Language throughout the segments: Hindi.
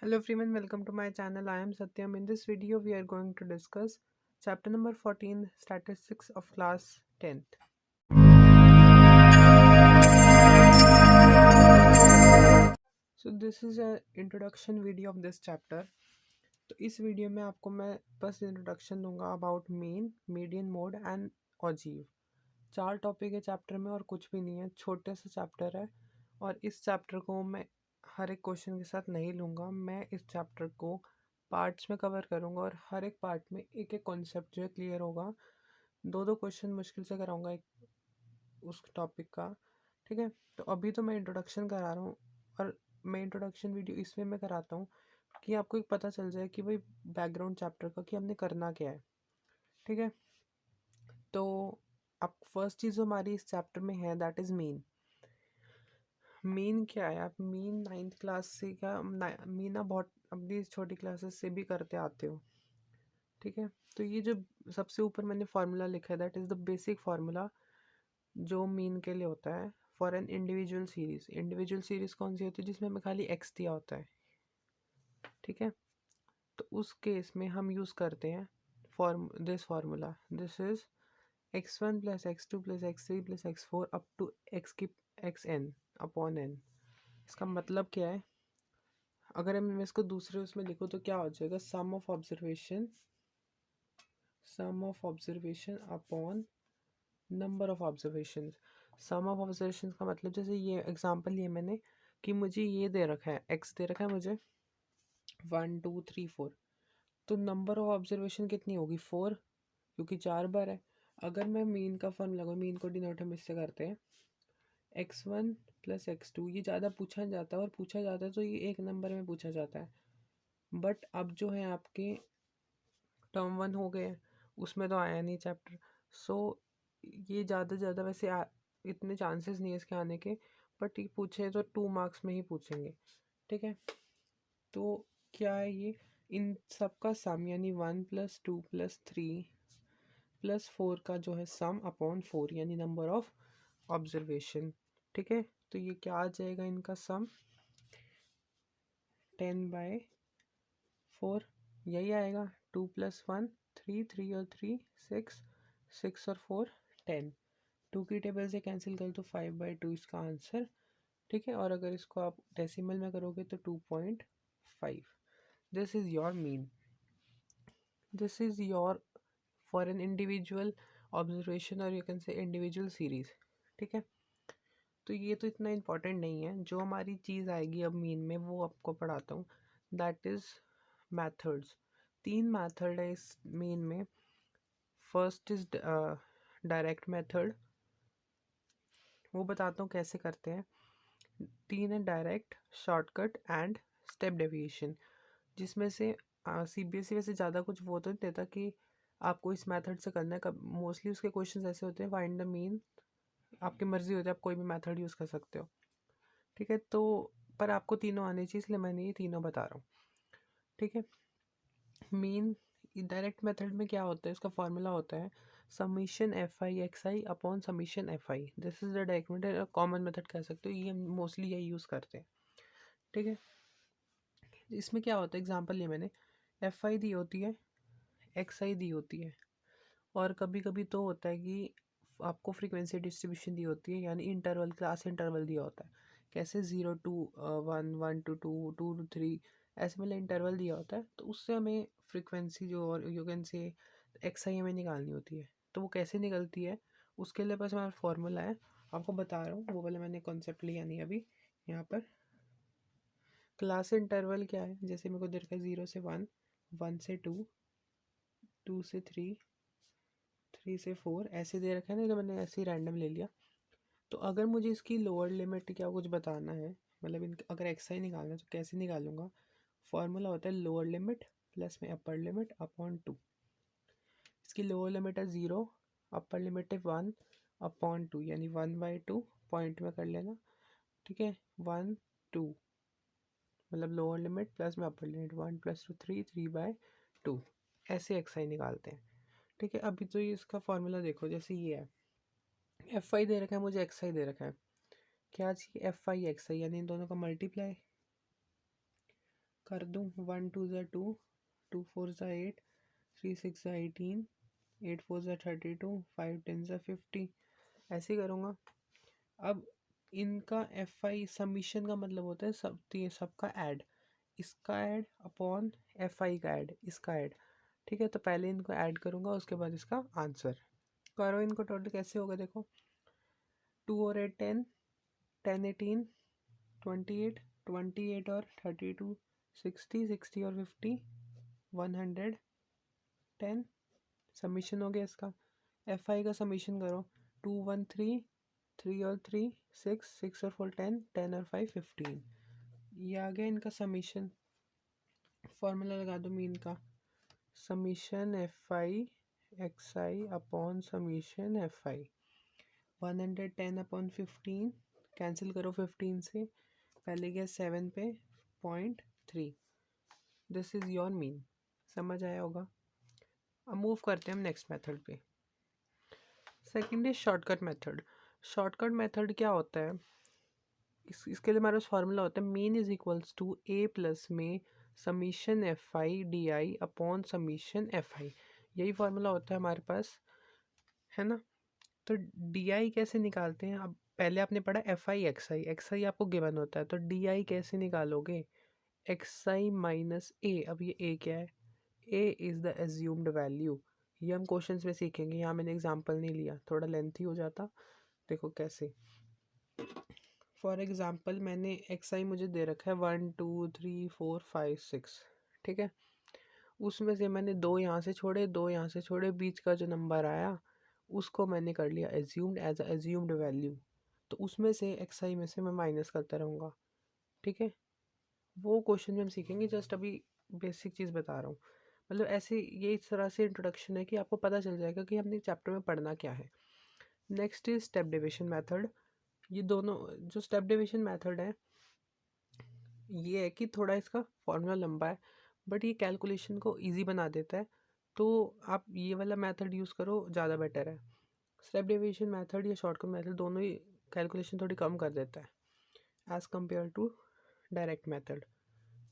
Hello everyone, welcome to my channel. I am Satyam. In this video, we are going to discuss chapter number 14, Statistics of class 10th. So this is a introduction video of this chapter. तो इस वीडियो में आपको मैं बस इंट्रोडक्शन दूंगा about mean, median mode and ogive. 4 topic है चैप्टर में और कुछ भी नहीं है, छोटे से चैप्टर है। और इस चैप्टर को मैं हर एक क्वेश्चन के साथ नहीं लूँगा, मैं इस चैप्टर को पार्ट्स में कवर करूँगा और हर एक पार्ट में एक एक कॉन्सेप्ट जो है क्लियर होगा। 2-2 क्वेश्चन मुश्किल से कराऊँगा एक उस टॉपिक का, ठीक है। तो अभी तो मैं इंट्रोडक्शन करा रहा हूँ और मैं इंट्रोडक्शन वीडियो इसमें मैं कराता हूँ कि आपको एक पता चल जाए कि भाई बैकग्राउंड चैप्टर का कि हमने करना क्या है, ठीक है। तो अब फर्स्ट चीज़ जो हमारी इस चैप्टर में है दैट इज़ मीन। मीन क्या है? आप मीन 9th क्लास से क्या मीन आप बहुत अपनी छोटी क्लासेस से भी करते आते हो, ठीक है। तो ये जो सबसे ऊपर मैंने फार्मूला लिखा है that is the basic formula जो मीन के लिए होता है for an individual series. Individual series कौन सी होती है? जिसमें हमें खाली एक्स दिया होता है, ठीक है। तो उस केस में हम यूज़ करते हैं this formula. This is x1 plus x2 plus x3 plus x4 up to x की xn अपॉन n। इसका मतलब क्या है? अगर मैं इसको दूसरे उसमें लिखूँ तो क्या हो जाएगा? Sum of observation upon number of observation. Sum of observation का मतलब जैसे ये एग्जांपल लिए मैंने कि मुझे ये दे रखा है, एक्स दे रखा है मुझे 1 2 3 4। तो नंबर ऑफ ऑब्जर्वेशन कितनी होगी? 4, क्योंकि 4 बार है। अगर मैं मीन का फॉर्म लगाऊँ, मीन को डिनोट हम इससे करते हैं x1 प्लस x2। ये ज़्यादा पूछा जाता है और पूछा जाता है तो ये एक नंबर में पूछा जाता है। बट अब जो है आपके टर्म 1 हो गए, उसमें तो आया नहीं चैप्टर। सो ये ज़्यादा से ज़्यादा वैसे इतने चांसेस नहीं है इसके आने के, बट ये पूछे तो 2 मार्क्स में ही पूछेंगे, ठीक है। तो क्या है ये? इन सब का सम यानी 1 प्लस 2 प्लस 3 प्लस 4 का जो है सम अपॉन 4 यानी नंबर ऑफ ऑब्जर्वेशन, ठीक है। तो ये क्या आ जाएगा इनका सम? 10/4 यही आएगा। 2 प्लस 1 3, 3 और 3 6, 6 और 4 10। 2 की टेबल से कैंसिल कर तो 5/2 इसका आंसर, ठीक है। और अगर इसको आप डेसिमल में करोगे तो 2.5। This is your mean, this is your for an individual observation और you can say individual series, ठीक है। तो ये तो इतना इम्पोर्टेंट नहीं है। जो हमारी चीज़ आएगी अब मीन में वो आपको पढ़ाता हूँ, दैट इज़ मैथड्स। 3 मैथड है इस मीन में। फर्स्ट इज डायरेक्ट मेथड, वो बताता हूँ कैसे करते हैं। 3 है direct, shortcut and step deviation. जिसमें से CBSE वैसे ज़्यादा कुछ वो तो नहीं देता कि आपको इस मेथड से करना है। कब मोस्टली उसके क्वेश्चंस ऐसे होते हैं फाइंड द मीन, आपकी मर्जी होती है, आप कोई भी मेथड यूज़ कर सकते हो, ठीक है। तो पर आपको तीनों आने चाहिए, इसलिए मैंने ये तीनों बता रहा हूँ, ठीक है। मीन डायरेक्ट मेथड में क्या होता है? इसका फॉर्मूला होता है summation f i x I upon summation f I. This is the direct method, common method कह सकते हो, ये हम मोस्टली यही यूज़ करते हैं, ठीक है। इसमें क्या होता है? एग्जांपल लिए मैंने, एफ आई दी होती है, एक्स आई दी होती है, और कभी कभी तो होता है कि आपको फ्रीक्वेंसी डिस्ट्रीब्यूशन दी होती है, यानी इंटरवल, क्लास इंटरवल दिया होता है। कैसे 0 to 1, 1 to 2, 2 to 3, ऐसे मतलब इंटरवल दिया होता है। तो उससे हमें फ्रीक्वेंसी जो और यू कैन से एक्स आई हमें निकालनी होती है। तो वो कैसे निकलती है? उसके लिए बस हमारा फॉर्मूला है, आपको बता रहा हूँ। वो वाला मैंने कॉन्सेप्ट लिया नहीं अभी यहाँ पर। क्लास इंटरवल क्या है? जैसे मेरे को दे रखा है 0 से 1, 1 से 2, 2 से 3, 3 से 4, ऐसे दे रखा है ना, तो मैंने ऐसे ही रैंडम ले लिया। तो अगर मुझे इसकी लोअर लिमिट क्या कुछ बताना है, मतलब अगर एक्स आई निकालना है तो कैसे निकालूंगा? फॉर्मूला होता है लोअर लिमिट प्लस में अपर लिमिट अपॉन 2। इसकी लोअर लिमिट है 0, अपर लिमिट है 1 अपॉन 2, यानी 1/2 पॉइंट में कर लेना, ठीक है। 1 2 मतलब लोअर लिमिट प्लस में अपर लिमिट, 1 प्लस 2 3, 3/2, ऐसे एक्स आई निकालते हैं, ठीक है। अभी तो ये इसका फॉर्मूला देखो, जैसे ये है एफ आई दे रखा है मुझे, एक्स आई दे रखा है, क्या चाहिए? एफ आई एक्स आई, यानी इन दोनों का मल्टीप्लाई कर दूँ, 1 2 ज़ा 2, 2 4 ज़ा 8, 3 6 ज़ा 18, 8 4 ज़ा 32, 5 10 ज़ा 50, ऐसे ही करूँगा। अब इनका एफ आई समीशन का मतलब होता है सब सबका ऐड, इसका ऐड अपॉन एफ आई का ऐड, इसका ऐड। ठीक है, तो पहले इनको ऐड करूँगा, उसके बाद इसका आंसर करो। इनको टोटल कैसे होगा देखो, 2 और 8 10, 10 18 28, 28 और 32 60, 60 और 50 110। सबमिशन हो गया इसका। एफ आई का सबमिशन करो, 2 1 3, 3 और 3 6, 6 और 4 10, 10 और 5 15। ये आ गया इनका सबमिशन। फॉर्मूला लगा दो मीन का, submission F i x I upon submission F I. 110 upon 15 cancel करो 15 से, पहले गया 7 पे 0.3। This is your mean. समझ आया होगा। अब मूव करते हैं हम नेक्स्ट मेथड पे। Second is shortcut method. Shortcut method क्या होता है, इसके लिए हमारे पास फार्मूला होता है mean is equals to A plus में summation f i d i upon summation f i. यही फार्मूला होता है हमारे पास, है ना। तो डी आई कैसे निकालते हैं, अब पहले आपने पढ़ा f i x i, x i आपको गिवन होता है, तो डी आई कैसे निकालोगे, एक्स आई माइनस ए। अब ये ए क्या है, A is the assumed value. ये हम क्वेश्चंस में सीखेंगे, यहाँ मैंने एग्जांपल नहीं लिया, थोड़ा लेंथी हो जाता। देखो कैसे, फॉर एग्जांपल मैंने एक्स आई मुझे दे रखा है 1 2 3 4 5 6, ठीक है। उसमें से मैंने 2 यहाँ से छोड़े, 2 यहाँ से छोड़े, बीच का जो नंबर आया उसको मैंने कर लिया assumed as a assumed value. तो उसमें से एक्स आई में से मैं माइनस करता रहूँगा, ठीक है। वो क्वेश्चन में हम सीखेंगे, जस्ट अभी बेसिक चीज़ बता रहा हूँ। मतलब ऐसे ये इस तरह से इंट्रोडक्शन है कि आपको पता चल जाएगा कि हमने चैप्टर में पढ़ना क्या है। Next is step division method. ये दोनों जो स्टेप डिविजन मेथड है, ये है कि थोड़ा इसका फॉर्मूला लंबा है, बट ये कैलकुलेशन को इजी बना देता है। तो आप ये वाला मेथड यूज़ करो, ज़्यादा बेटर है। स्टेप डिविजन मेथड या शॉर्टकट मेथड दोनों ही कैलकुलेशन थोड़ी कम कर देता है as compare to direct method,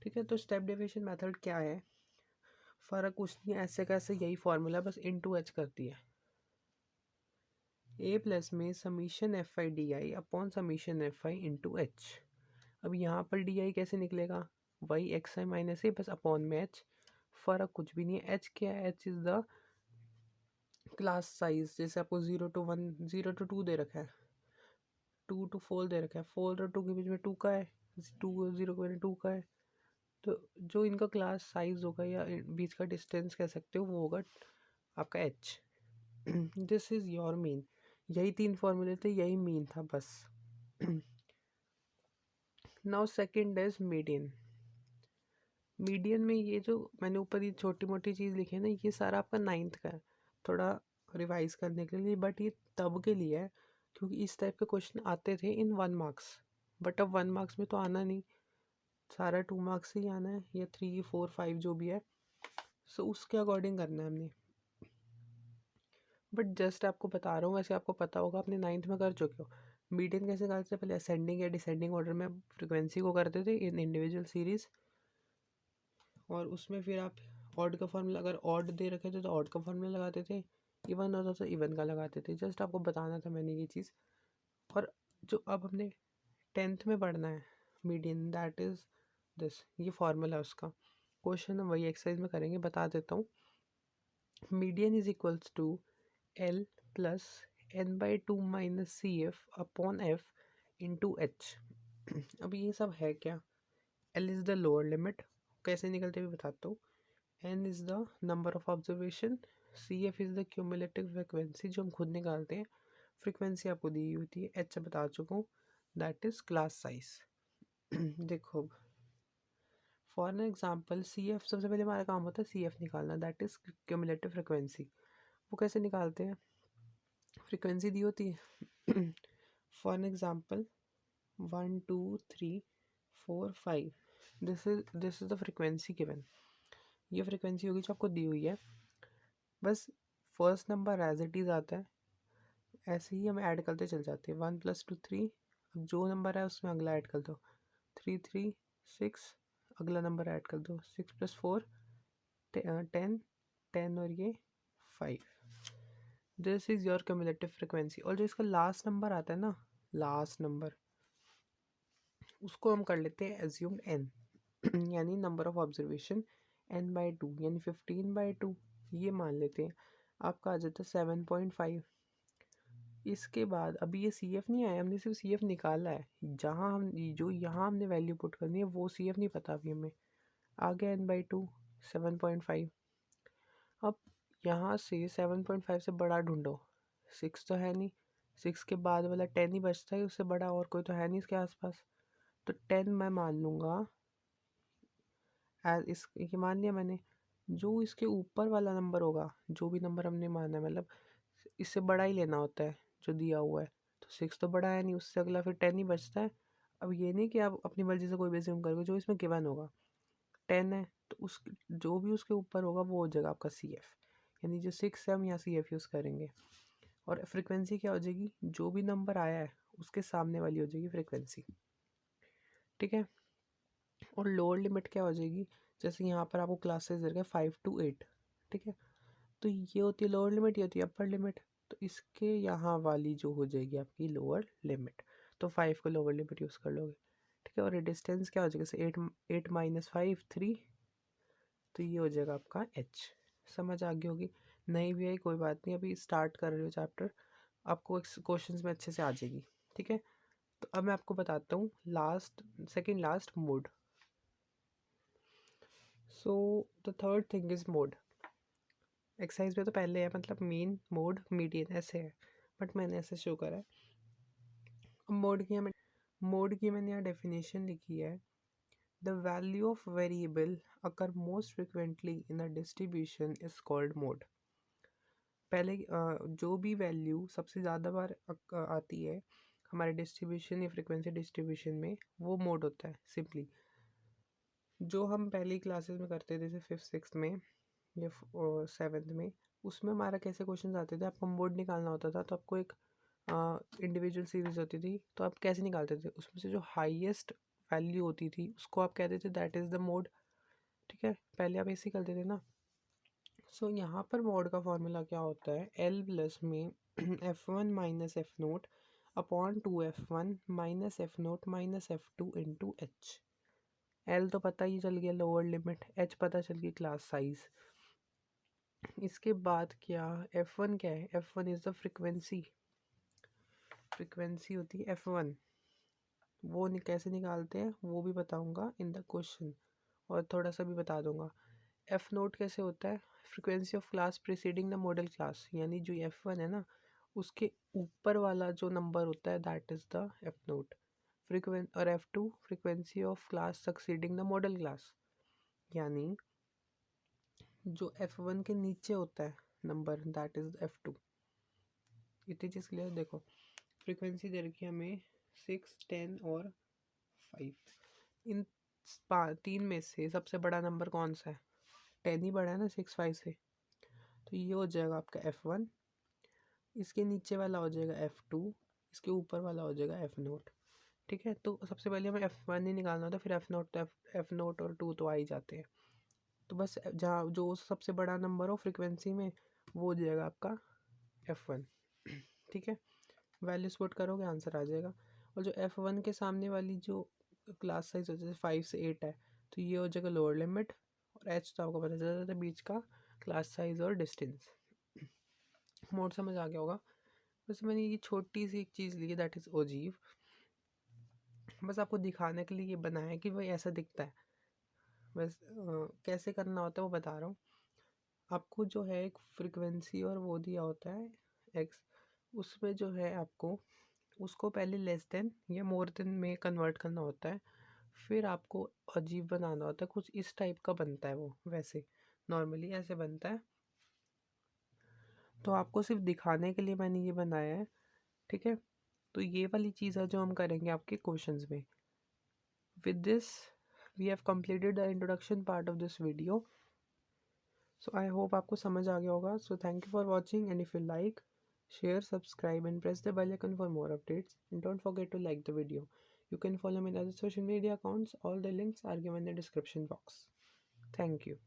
ठीक है। तो स्टेप डिविजन मेथड क्या है, फ़र्क कुछ नहीं, ऐसे कैसे यही फॉर्मूला बस इनटू एच करती है। ए प्लस में summation f i d i upon summation f I into H. अब यहाँ पर डी आई कैसे निकलेगा, वही एक्स आई माइनस ए बस अपॉन में एच, फ़र्क कुछ भी नहीं है। एच क्या है, H is the class size. जैसे आपको 0 to 1, 0 to 2 दे रखा है, 2 to 4 दे रखा है, 4 और 2 के बीच में 2 का है, 2 0 के बीच में 2 का है। तो जो इनका क्लास साइज होगा या बीच का डिस्टेंस कह सकते हो, वो होगा आपका H. This is your mean. यही 3 फॉर्मूले थे, यही मीन था बस। Now second is median. Median में ये जो मैंने ऊपर ये छोटी मोटी चीज़ लिखी है ना, ये सारा आपका 9th का है, थोड़ा रिवाइज करने के लिए। बट ये तब के लिए है क्योंकि इस टाइप के क्वेश्चन आते थे इन 1 मार्क्स, बट अब 1 मार्क्स में तो आना नहीं, सारा 2 मार्क्स ही आना है, या 3 4 5 जो भी है। सो उसके अकॉर्डिंग करना है हमने। बट जस्ट आपको बता रहा हूँ, वैसे आपको पता होगा, अपने 9th में कर चुके हो। मीडियन कैसे करते थे, पहले असेंडिंग या डिसेंडिंग ऑर्डर में फ्रिक्वेंसी को करते थे इन इंडिविजुअल सीरीज़, और उसमें फिर आप ऑड का फार्मूला, अगर ऑड दे रखे थे तो ऑड का फार्मूला लगाते थे, इवन होता तो इवन का लगाते थे। जस्ट आपको बताना था मैंने ये चीज़। और जो अब हमने 10th में पढ़ना है मीडियन, दैट इज़ दिस, ये फार्मूला उसका। क्वेश्चन हम वही एक्सरसाइज में करेंगे, बता देता हूँ। Median is equals to L plus N by 2 minus C F upon F into H. अब ये सब है क्या, L is the lower limit, कैसे निकलते हुए बताता हूँ। N is the number of observation, C F is the cumulative frequency जो हम खुद निकालते हैं, फ्रिक्वेंसी आपको दी होती है, एच बता चुका हूँ, दैट इज़ क्लास साइज। देखो for an example, C F सबसे पहले हमारा काम होता है सी एफ निकालना, दैट इज़ क्यूमुलेटिव फ्रिक्वेंसी। वो कैसे निकालते हैं, फ्रिक्वेंसी दी होती है। For an example 1 2 3 4 5, this is the frequency given. ये फ्रिक्वेंसी होगी जो आपको दी हुई है। बस first number as it is आता है, ऐसे ही हम ऐड करते चल जाते हैं, 1 + 2 3। अब जो नंबर है उसमें अगला ऐड कर दो, 3 3 6, अगला नंबर ऐड कर दो, 6 + 4 10, 10 और ये 5। This is your cumulative frequency. और जो इसका लास्ट नंबर आता है ना, लास्ट नंबर, उसको हम कर लेते हैं एज्यूम्ड n, यानी नंबर ऑफ ऑब्जर्वेशन n/2 यानी 15/2, ये मान लेते हैं। आपका आ जाता है 7.5। इसके बाद अभी ये सी एफ नहीं आया, हमने सिर्फ सी एफ निकाला है। जहाँ हम जो यहाँ हमने वैल्यू पुट करनी है वो सी एफ नहीं पता अभी हमें। आ गया n/2 7.5। अब यहाँ से 7.5 से बड़ा ढूंढो। 6 तो है नहीं, 6 के बाद वाला 10 ही बचता है, उससे बड़ा और कोई तो है नहीं इसके आसपास। तो 10 मैं मान लूँगा एज इस, ये मान लिया मैंने। जो इसके ऊपर वाला नंबर होगा, जो भी नंबर हमने माना है, मतलब इससे बड़ा ही लेना होता है जो दिया हुआ है। तो 6 तो बड़ा है नहीं, उससे अगला फिर 10 ही बचता है। अब ये नहीं कि आप अपनी मर्जी से कोई भी अज्यूम करोगे, जो इसमें गिवन होगा 10 है, तो उस जो भी उसके ऊपर होगा वो हो जाएगा आपका सी एफ, यानी जो 6 है हम यहाँ सी एफ यूज़ करेंगे। और फ्रिक्वेंसी क्या हो जाएगी, जो भी नंबर आया है उसके सामने वाली हो जाएगी फ्रिक्वेंसी, ठीक है। और लोअर लिमिट क्या हो जाएगी, जैसे यहाँ पर आपको क्लासेस दे रखा है 5 to 8, ठीक है। तो ये होती है लोअर लिमिट, ये होती है अपर लिमिट। तो इसके यहाँ वाली जो हो जाएगी आपकी लोअर लिमिट, तो 5 को लोअर लिमिट यूज़ कर लोगे, ठीक है। और डिस्टेंस क्या हो जाएगा, जैसे 8 - 5 3, तो ये हो जाएगा आपका h। समझ आ गई होगी, नहीं भी आई कोई बात नहीं, अभी स्टार्ट कर रहे हो चैप्टर, आपको क्वेश्चंस में अच्छे से आ जाएगी, ठीक है। तो अब मैं आपको बताता हूँ second last mode. So the third thing is mode. Exercise में तो पहले है, मतलब मीन, मोड, मीडियन ऐसे है, बट मैंने ऐसे शो करा है। अब मोड की मैंने यहाँ डेफिनेशन लिखी है, the value of variable occur most frequently in a distribution is called mode. पहले जो भी वैल्यू सबसे ज़्यादा बार आती है हमारे डिस्ट्रीब्यूशन या फ्रिक्वेंसी डिस्ट्रीब्यूशन में, वो मोड होता है सिंपली। जो हम पहली क्लासेस में करते थे, जैसे 5th 6th में या 7th में, उसमें हमारा कैसे क्वेश्चन आते थे, आपको मोड निकालना होता था। तो आपको एक इंडिविजुअल सीरीज होती थी, तो आप कैसे निकालते थे, उसमें से जो हाईएस्ट वैल्यू होती थी उसको आप कहते थे दैट इज़ द मोड, ठीक है। पहले आप ऐसे ही करते थे ना। सो यहाँ पर मोड का फॉर्मूला क्या होता है, एल प्लस में f1 minus F naught upon 2f1 minus F note minus f2 into H. L तो पता ही चल गया लोअर लिमिट, एच पता चल गई क्लास साइज। इसके बाद क्या, f1 क्या है, f1 इज द फ्रिक्वेंसी होती है f1। वो कैसे निकालते हैं वो भी बताऊंगा इन द क्वेश्चन, और थोड़ा सा भी बता दूंगा। एफ नोट कैसे होता है, frequency of class preceding the model class, यानी जो f1 है ना, उसके ऊपर वाला जो नंबर होता है that is the F note. और f2 frequency of class succeeding the model class, यानी जो f1 के नीचे होता है नंबर दैट इज f2। इतनी चीज़ क्लियर। देखो फ्रिक्वेंसी दे रखी है हमें 6, 10 और 5। इन 3 में से सबसे बड़ा नंबर कौन सा है, 10 ही बड़ा है ना 6 5 से। तो ये हो जाएगा आपका f1, इसके नीचे वाला हो जाएगा f2, इसके ऊपर वाला हो जाएगा f नोट, ठीक है। तो सबसे पहले हमें f1 ही निकालना होता है, फिर f नोट, तो f नोट और 2 तो आ ही जाते हैं। तो बस जहाँ जो सबसे बड़ा नंबर हो फ्रिक्वेंसी में वो हो जाएगा आपका f1, ठीक है। वैल्यूज पुट करोगे आंसर आ जाएगा। और जो f1 के सामने वाली जो क्लास साइज हो जैसे 5 से 8 है, तो ये हो जाएगा लोअर लिमिट। और h तो आपको पता चल जाता है बीच का क्लास साइज और डिस्टेंस। मोड समझ आ गया होगा। बस मैंने ये छोटी सी एक चीज़ ली है दैट इज़ ओजीव, बस आपको दिखाने के लिए ये बनाया है कि भाई ऐसा दिखता है। बस कैसे करना होता है वो बता रहा हूँ आपको। जो है एक फ्रिक्वेंसी और वो दिया होता है x, उसमें जो है आपको उसको पहले लेस देन या मोर देन में कन्वर्ट करना होता है, फिर आपको अजीब बनाना होता है। कुछ इस टाइप का बनता है वो, वैसे नॉर्मली ऐसे बनता है। तो आपको सिर्फ दिखाने के लिए मैंने ये बनाया है, ठीक है। तो ये वाली चीज़ है जो हम करेंगे आपके क्वेश्चंस में। With this we have completed the introduction part of this video. So I hope आपको समझ आ गया होगा। So thank you for watching, and if you like, share, subscribe and press the bell icon for more updates, and don't forget to like the video. You can follow me in other social media accounts. All the links are given in the description box. Thank you.